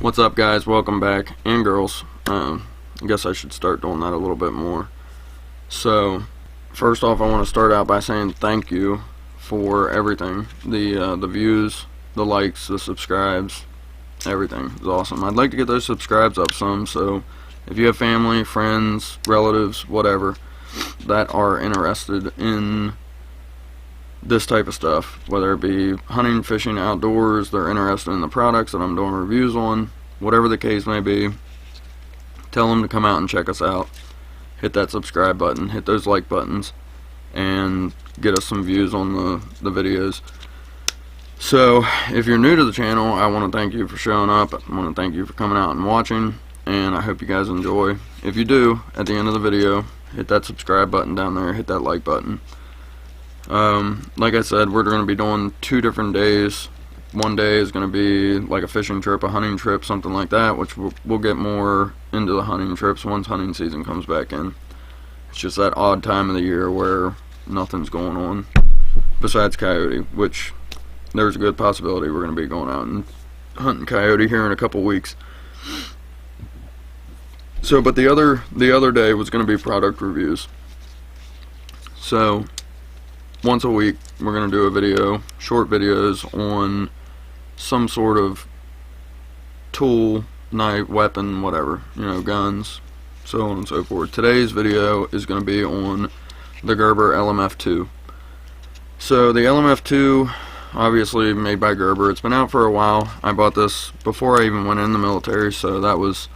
What's up, guys? Welcome back, and girls. I guess I should start doing that a little bit more. So first off, I want to start out by saying thank you for everything. The views, the likes, the subscribes, everything is awesome. I'd like to get those subscribes up some, so if you have family, friends, relatives, whatever, that are interested in this type of stuff, whether it be hunting, fishing, outdoors, they're interested in the products that I'm doing reviews on, whatever the case may be, tell them to come out and check us out. Hit that subscribe button, hit those like buttons, and get us some views on the videos. So if you're new to the channel, I want to thank you for showing up. I want to thank you for coming out and watching, and I hope you guys enjoy. If you do, at the end of the video, hit that subscribe button down there, hit that like button. Like I said, we're going to be doing 2 different days. One day is going to be like a fishing trip, a hunting trip, something like that, which we'll get more into the hunting trips once hunting season comes back in. It's just that odd time of the year where nothing's going on besides coyote, which there's a good possibility we're going to be going out and hunting coyote here in a couple weeks. So, but the other day was going to be product reviews. So once a week we're going to do a video, short videos on some sort of tool, knife, weapon, whatever, you know, guns, so on and so forth. Today's video is going to be on the Gerber LMF 2. So the LMF 2, obviously made by Gerber, it's been out for a while. I bought this before I even went in the military, so that was,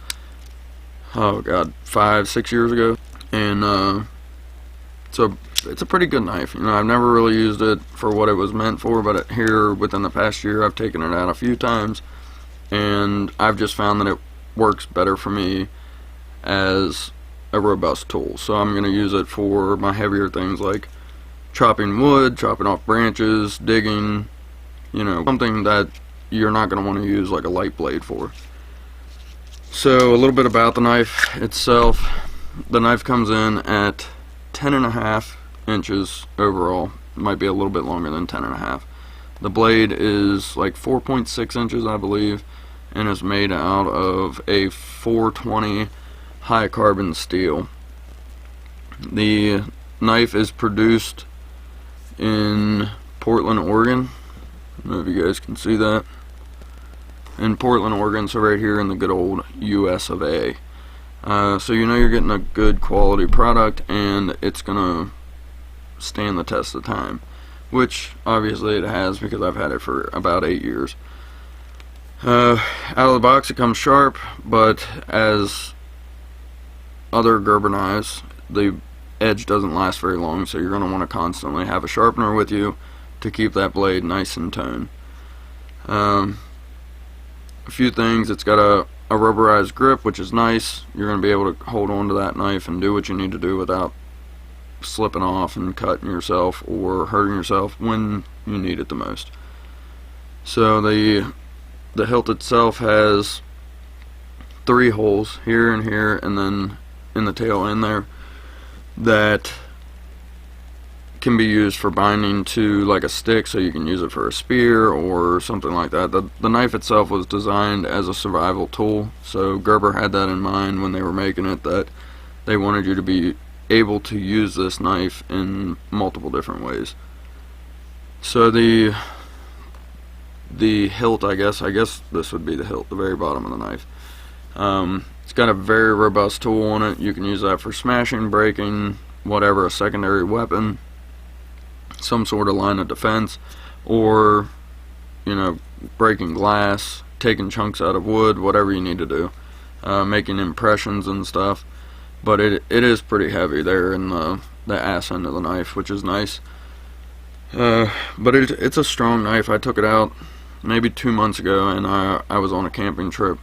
oh god, 5-6 years ago. And so it's a pretty good knife. You know, I've never really used it for what it was meant for, but here within the past year I've taken it out a few times, and I've just found that it works better for me as a robust tool. So I'm going to use it for my heavier things like chopping wood, chopping off branches, digging, you know, something that you're not going to want to use like a light blade for. So a little bit about the knife itself. The knife comes in at 10.5 inches overall. It might be a little bit longer than 10.5. The blade is like 4.6 inches, I believe, and is made out of a 420 high carbon steel. The knife is produced in Portland, Oregon. I don't know if you guys can see that. In Portland, Oregon, so right here in the good old US of A. So you know you're getting a good quality product, and it's gonna stand the test of time, which obviously it has, because I've had it for about 8 years. Out of the box it comes sharp, but as other Gerber knives, the edge doesn't last very long, so you're going to want to constantly have a sharpener with you to keep that blade nice and toned. A few things: it's got a rubberized grip, which is nice. You're going to be able to hold on to that knife and do what you need to do without slipping off and cutting yourself or hurting yourself when you need it the most. So the hilt itself has 3 holes, here and here, and then in the tail end there, that can be used for binding to like a stick, so you can use it for a spear or something like that. The knife itself was designed as a survival tool, so Gerber had that in mind when they were making it, that they wanted you to be able to use this knife in multiple different ways. So the hilt, I guess this would be the hilt, the very bottom of the knife. It's got a very robust tool on it. You can use that for smashing, breaking, whatever, a secondary weapon, some sort of line of defense, or, you know, breaking glass, taking chunks out of wood, whatever you need to do, making impressions and stuff. But it is pretty heavy there in the ass end of the knife, which is nice. But it's a strong knife. I took it out maybe 2 months ago, and I was on a camping trip.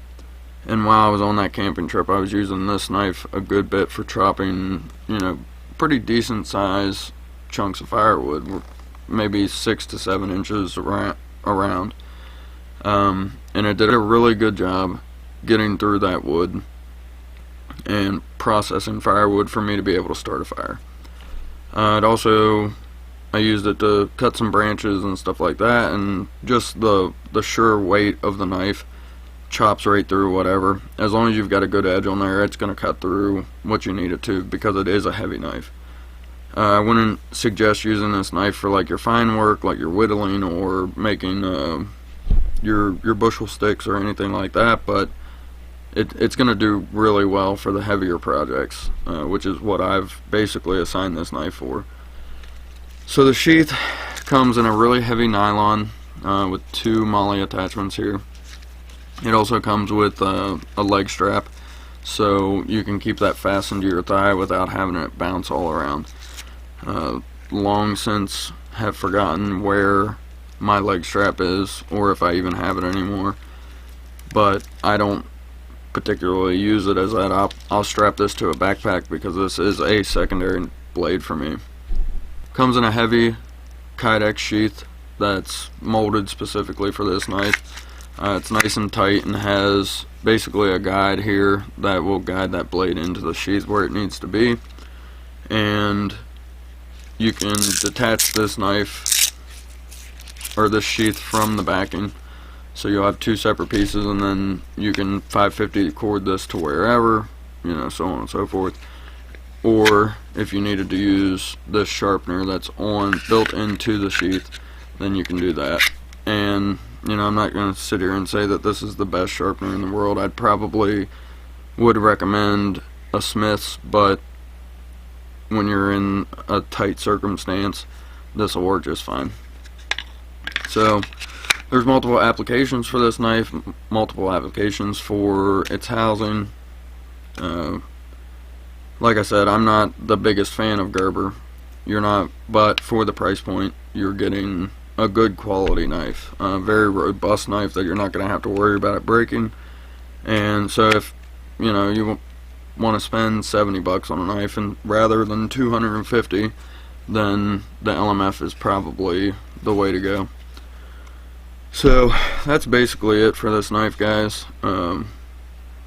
And while I was on that camping trip, I was using this knife a good bit for chopping, you know, pretty decent size chunks of firewood, maybe 6 to 7 inches around. And it did a really good job getting through that wood. and processing firewood for me to be able to start a fire. I used it to cut some branches and stuff like that, and just the sure weight of the knife chops right through whatever. As long as you've got a good edge on there, it's going to cut through what you need it to, because it is a heavy knife. I wouldn't suggest using this knife for like your fine work, like your whittling or making your bushel sticks or anything like that, but it's going to do really well for the heavier projects, which is what I've basically assigned this knife for. So the sheath comes in a really heavy nylon with 2 MOLLE attachments here. It also comes with a leg strap, so you can keep that fastened to your thigh without having it bounce all around. Long since have forgotten where my leg strap is, or if I even have it anymore, but I don't particularly use it as that. I'll strap this to a backpack because this is a secondary blade for me. Comes in a heavy Kydex sheath that's molded specifically for this knife. It's nice and tight and has basically a guide here that will guide that blade into the sheath where it needs to be. And you can detach this knife or this sheath from the backing, so you'll have 2 separate pieces, and then you can 550 cord this to wherever, you know, so on and so forth. Or if you needed to use this sharpener that's built into the sheath, then you can do that. And you know, I'm not going to sit here and say that this is the best sharpener in the world. I'd probably would recommend a Smith's, but when you're in a tight circumstance, this will work just fine. So there's multiple applications for this knife, multiple applications for its housing. Like I said, I'm not the biggest fan of Gerber. You're not, but for the price point, you're getting a good quality knife, a very robust knife that you're not going to have to worry about it breaking. And so if you know you want to spend 70 bucks on a knife and rather than 250, then the LMF is probably the way to go. So that's basically it for this knife, guys. I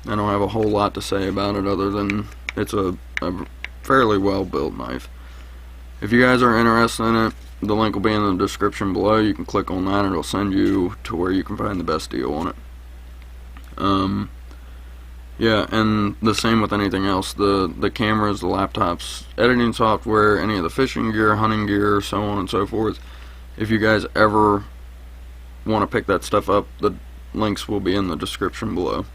don't have a whole lot to say about it other than it's a fairly well built knife. If you guys are interested in it, the link will be in the description below. You can click on that and it'll send you to where you can find the best deal on it. Yeah, and the same with anything else. The cameras, the laptops, editing software, any of the fishing gear, hunting gear, so on and so forth. If you guys ever want to pick that stuff up, the links will be in the description below.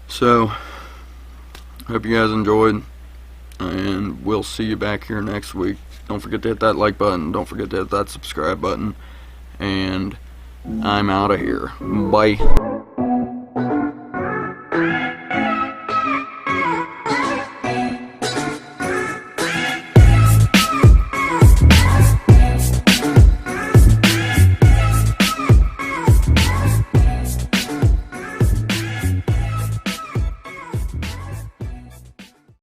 So hope you guys enjoyed, and we'll see you back here next week. Don't forget to hit that like button, don't forget to hit that subscribe button, and I'm out of here. Bye.